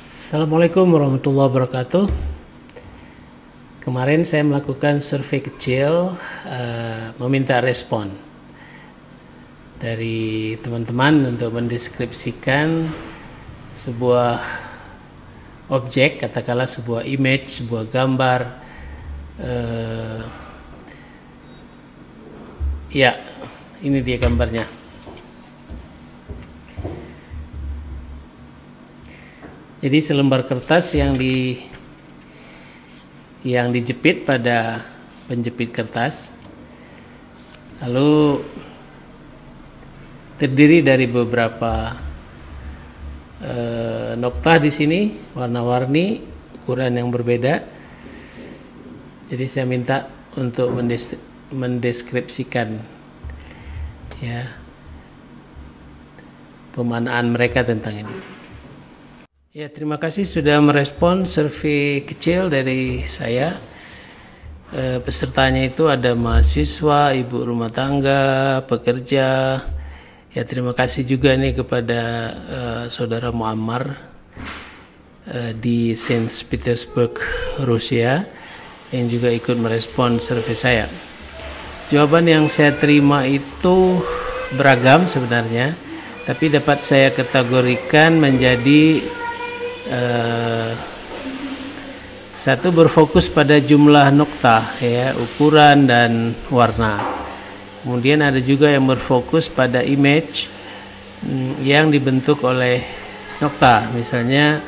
Assalamualaikum warahmatullahi wabarakatuh. Kemarin saya melakukan survei kecil, meminta respon dari teman-teman untuk mendeskripsikan sebuah objek, katakanlah sebuah image, sebuah gambar. Ya, ini dia gambarnya. Jadi selembar kertas yang dijepit pada penjepit kertas, lalu terdiri dari beberapa noktah di sini, warna-warni, ukuran yang berbeda. Jadi saya minta untuk mendeskripsikan ya pemaknaan mereka tentang ini. Ya, terima kasih sudah merespon survei kecil dari saya. Pesertanya itu ada mahasiswa, ibu rumah tangga, pekerja. Ya, terima kasih juga nih kepada saudara Muammar di Saint Petersburg, Rusia, yang juga ikut merespon survei saya. Jawaban yang saya terima itu beragam sebenarnya, tapi dapat saya kategorikan menjadi satu, berfokus pada jumlah noktah, ya, ukuran dan warna. Kemudian ada juga yang berfokus pada image yang dibentuk oleh noktah, misalnya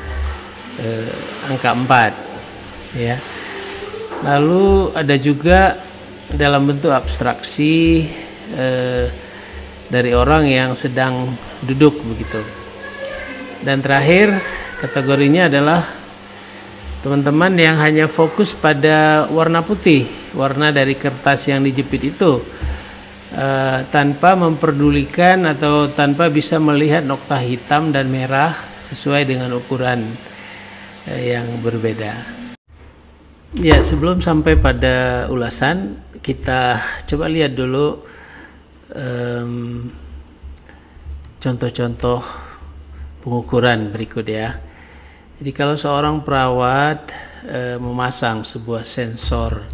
angka 4, ya. Lalu ada juga dalam bentuk abstraksi dari orang yang sedang duduk begitu. Dan terakhir, kategorinya adalah teman-teman yang hanya fokus pada warna putih, warna dari kertas yang dijepit itu, tanpa memperdulikan atau tanpa bisa melihat noktah hitam dan merah sesuai dengan ukuran yang berbeda. Ya, sebelum sampai pada ulasan, kita coba lihat dulu contoh-contoh pengukuran berikut ya. Jadi kalau seorang perawat memasang sebuah sensor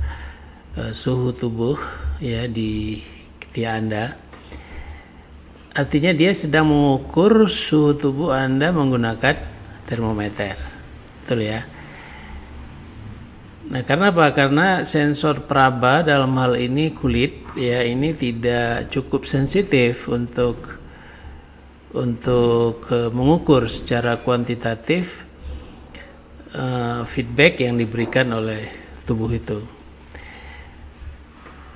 suhu tubuh ya di ketiak Anda, artinya dia sedang mengukur suhu tubuh Anda menggunakan termometer, betul ya. Nah, karena apa? Karena sensor peraba dalam hal ini kulit ya, ini tidak cukup sensitif untuk mengukur secara kuantitatif feedback yang diberikan oleh tubuh itu.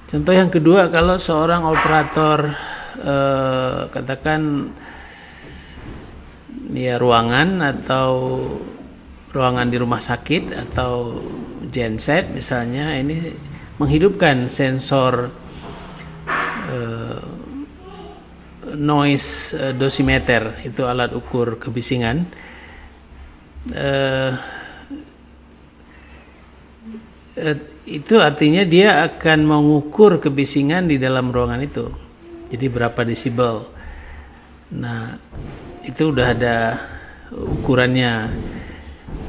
Contoh yang kedua, kalau seorang operator katakan ya ruangan atau ruangan di rumah sakit atau genset misalnya, ini menghidupkan sensor noise dosimeter, itu alat ukur kebisingan. Itu artinya dia akan mengukur kebisingan di dalam ruangan itu, jadi berapa desibel. Nah, itu udah ada ukurannya,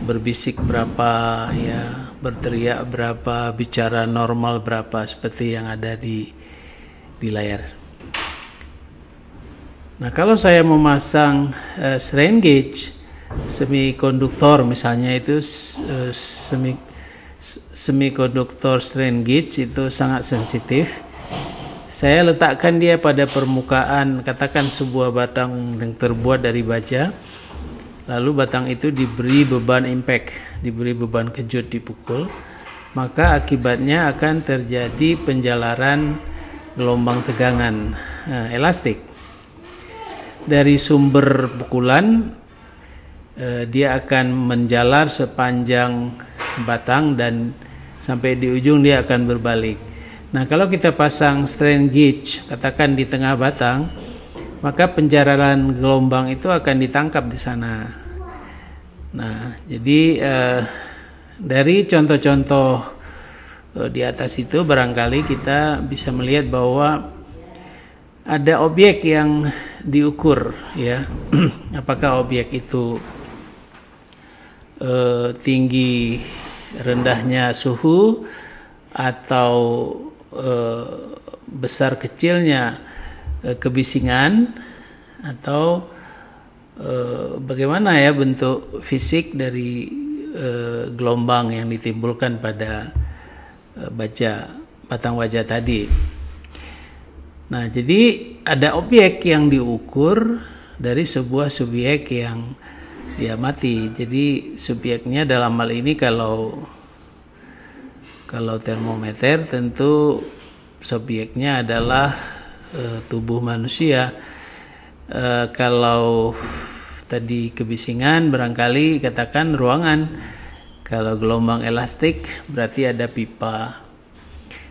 berbisik berapa ya, berteriak berapa, bicara normal berapa, seperti yang ada di layar. Nah, kalau saya memasang strain gauge semikonduktor misalnya, itu semikonduktor strain gauge itu sangat sensitif. Saya letakkan dia pada permukaan, katakan sebuah batang yang terbuat dari baja, lalu batang itu diberi beban impact, diberi beban kejut dipukul, maka akibatnya akan terjadi penjalaran gelombang tegangan elastik dari sumber pukulan. Dia akan menjalar sepanjang batang dan sampai di ujung dia akan berbalik. Nah, kalau kita pasang strain gauge katakan di tengah batang, maka penjalaran gelombang itu akan ditangkap di sana. Nah, jadi dari contoh-contoh di atas itu barangkali kita bisa melihat bahwa ada objek yang diukur ya. Apakah objek itu tinggi rendahnya suhu atau besar kecilnya kebisingan atau bagaimana ya bentuk fisik dari gelombang yang ditimbulkan pada batang baja tadi. Nah, jadi ada objek yang diukur dari sebuah subjek yang diamati. Jadi subjeknya dalam hal ini kalau termometer tentu subjeknya adalah tubuh manusia. Kalau tadi kebisingan barangkali katakan ruangan. Kalau gelombang elastik berarti ada pipa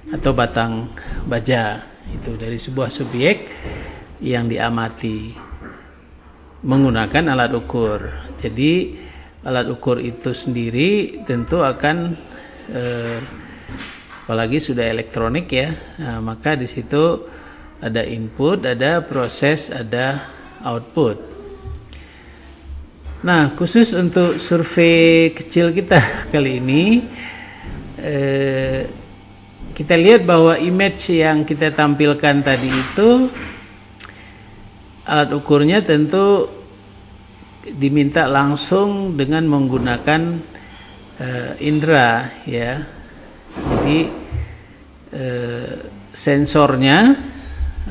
atau batang baja. Itu dari sebuah subjek yang diamati menggunakan alat ukur. Jadi alat ukur itu sendiri tentu akan apalagi sudah elektronik ya, nah, maka di situ ada input, ada proses, ada output. Nah, khusus untuk survei kecil kita kali ini, kita lihat bahwa image yang kita tampilkan tadi itu alat ukurnya tentu diminta langsung dengan menggunakan indera ya. Jadi sensornya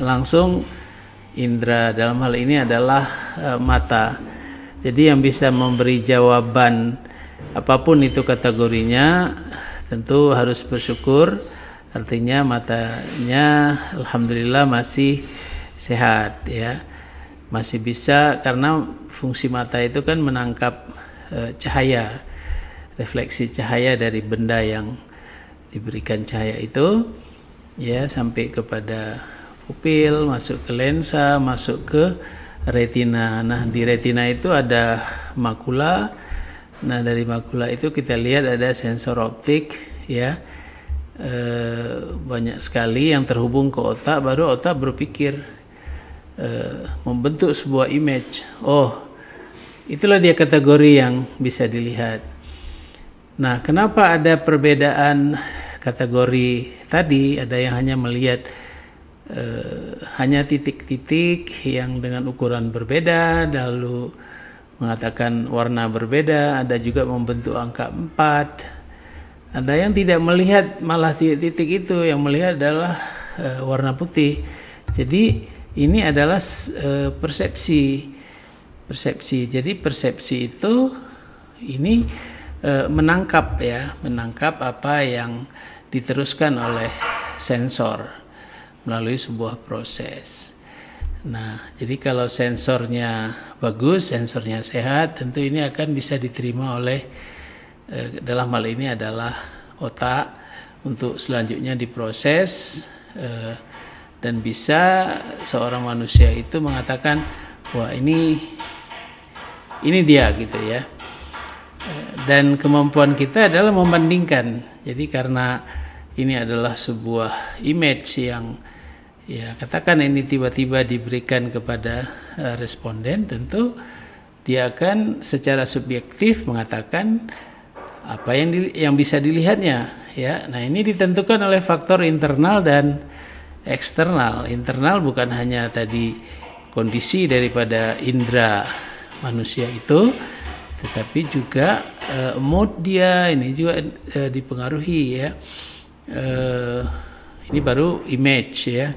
langsung indera, dalam hal ini adalah mata. Jadi yang bisa memberi jawaban apapun itu kategorinya tentu harus bersyukur, artinya matanya alhamdulillah masih sehat ya, masih bisa, karena fungsi mata itu kan menangkap cahaya, refleksi cahaya dari benda yang diberikan cahaya itu ya sampai kepada pupil, masuk ke lensa, masuk ke retina. Nah, di retina itu ada makula. Nah, dari makula itu kita lihat ada sensor optik ya, banyak sekali yang terhubung ke otak, baru otak berpikir membentuk sebuah image. Oh, itulah dia kategori yang bisa dilihat. Nah, kenapa ada perbedaan kategori tadi? Ada yang hanya melihat hanya titik-titik yang dengan ukuran berbeda, lalu mengatakan warna berbeda. Ada juga membentuk angka 4. Ada yang tidak melihat malah titik-titik itu, yang melihat adalah warna putih. Jadi ini adalah persepsi. Jadi persepsi itu ini menangkap apa yang diteruskan oleh sensor melalui sebuah proses. Nah, jadi kalau sensornya bagus, sensornya sehat, tentu ini akan bisa diterima oleh dalam hal ini adalah otak untuk selanjutnya diproses, dan bisa seorang manusia itu mengatakan wah ini dia gitu ya. Dan kemampuan kita adalah membandingkan. Jadi karena ini adalah sebuah image yang ya katakan ini tiba-tiba diberikan kepada responden, tentu dia akan secara subjektif mengatakan apa yang bisa dilihatnya ya. Nah, ini ditentukan oleh faktor internal dan eksternal. Internal bukan hanya tadi kondisi daripada indera manusia itu, tetapi juga mood dia ini juga dipengaruhi ya. Ini baru image ya.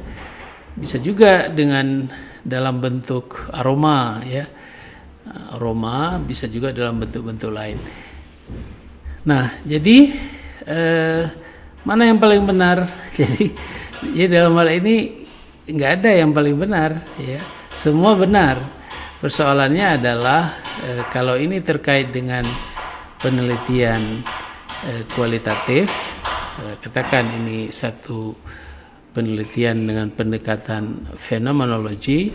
Bisa juga dengan dalam bentuk aroma ya. Aroma bisa juga dalam bentuk-bentuk lain. Nah, jadi mana yang paling benar? Jadi dalam hal ini nggak ada yang paling benar ya. Semua benar. Persoalannya adalah kalau ini terkait dengan penelitian kualitatif, katakan ini satu penelitian dengan pendekatan fenomenologi,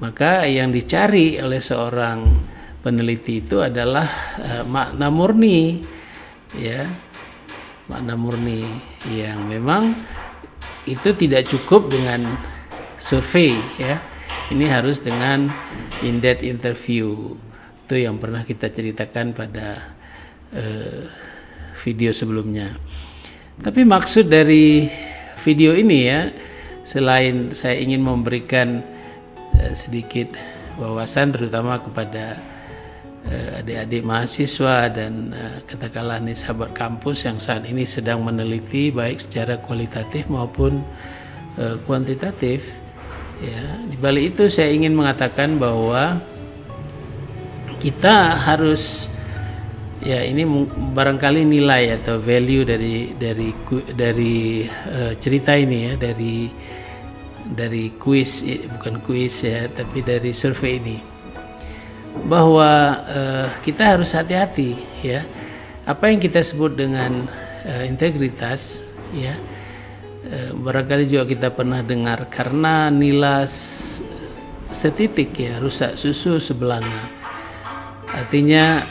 maka yang dicari oleh seorang peneliti itu adalah makna murni ya, makna murni yang memang itu tidak cukup dengan survei ya. Ini harus dengan in-depth interview. Itu yang pernah kita ceritakan pada video sebelumnya. Tapi maksud dari video ini ya, selain saya ingin memberikan sedikit wawasan terutama kepada adik-adik mahasiswa dan katakanlah nih sahabat kampus yang saat ini sedang meneliti baik secara kualitatif maupun kuantitatif, ya, di balik itu saya ingin mengatakan bahwa kita harus, ya, ini barangkali nilai atau value dari cerita ini ya, dari kuis, bukan kuis ya, tapi dari survei ini, bahwa kita harus hati-hati ya, apa yang kita sebut dengan integritas ya, barangkali juga kita pernah dengar, karena nilai setitik ya rusak susu sebelanga. Artinya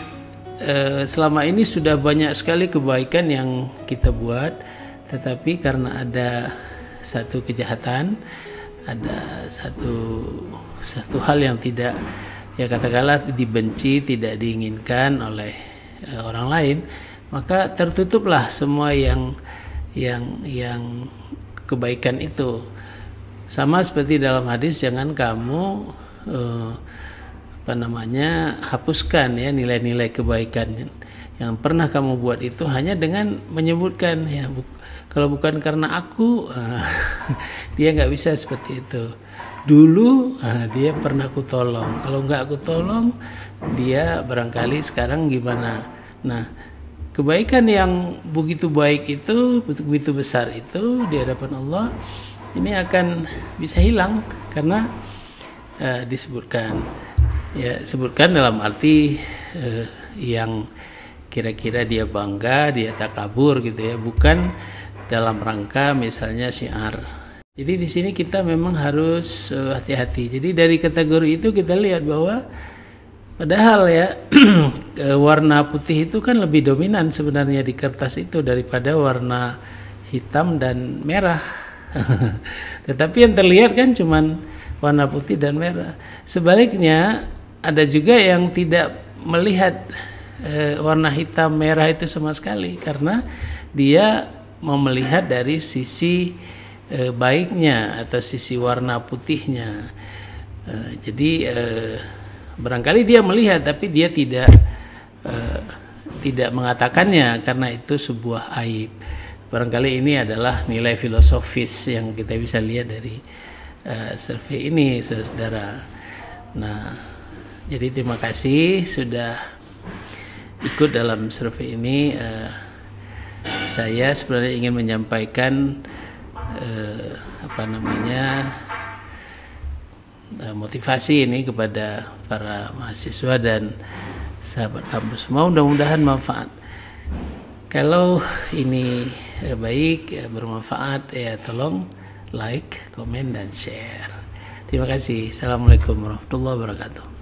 selama ini sudah banyak sekali kebaikan yang kita buat, tetapi karena ada satu kejahatan, ada satu hal yang tidak, ya katakanlah dibenci, tidak diinginkan oleh orang lain, maka tertutuplah semua yang kebaikan itu. Sama seperti dalam hadis, jangan kamu hapuskan ya nilai-nilai kebaikan yang pernah kamu buat itu hanya dengan menyebutkan ya, kalau bukan karena aku, dia nggak bisa seperti itu. Dulu dia pernah aku tolong, kalau nggak aku tolong dia barangkali sekarang gimana. Nah, kebaikan yang begitu baik itu, begitu besar itu di hadapan Allah, ini akan bisa hilang karena disebutkan, ya, sebutkan dalam arti yang kira-kira dia bangga, dia takabur gitu ya, bukan dalam rangka misalnya syiar. Jadi di sini kita memang harus hati-hati. Jadi dari kategori itu kita lihat bahwa padahal ya warna putih itu kan lebih dominan sebenarnya di kertas itu daripada warna hitam dan merah. Tetapi yang terlihat kan cuman warna putih dan merah. Sebaliknya ada juga yang tidak melihat warna hitam merah itu sama sekali, karena dia mau melihat dari sisi baiknya atau sisi warna putihnya. Jadi barangkali dia melihat tapi dia tidak mengatakannya karena itu sebuah aib. Barangkali ini adalah nilai filosofis yang kita bisa lihat dari survei ini, saudara. Nah, jadi terima kasih sudah ikut dalam survei ini. Saya sebenarnya ingin menyampaikan motivasi ini kepada para mahasiswa dan sahabat kampus. Mudah-mudahan manfaat. Kalau ini baik, bermanfaat, ya tolong like, komen, dan share. Terima kasih. Assalamualaikum warahmatullahi wabarakatuh.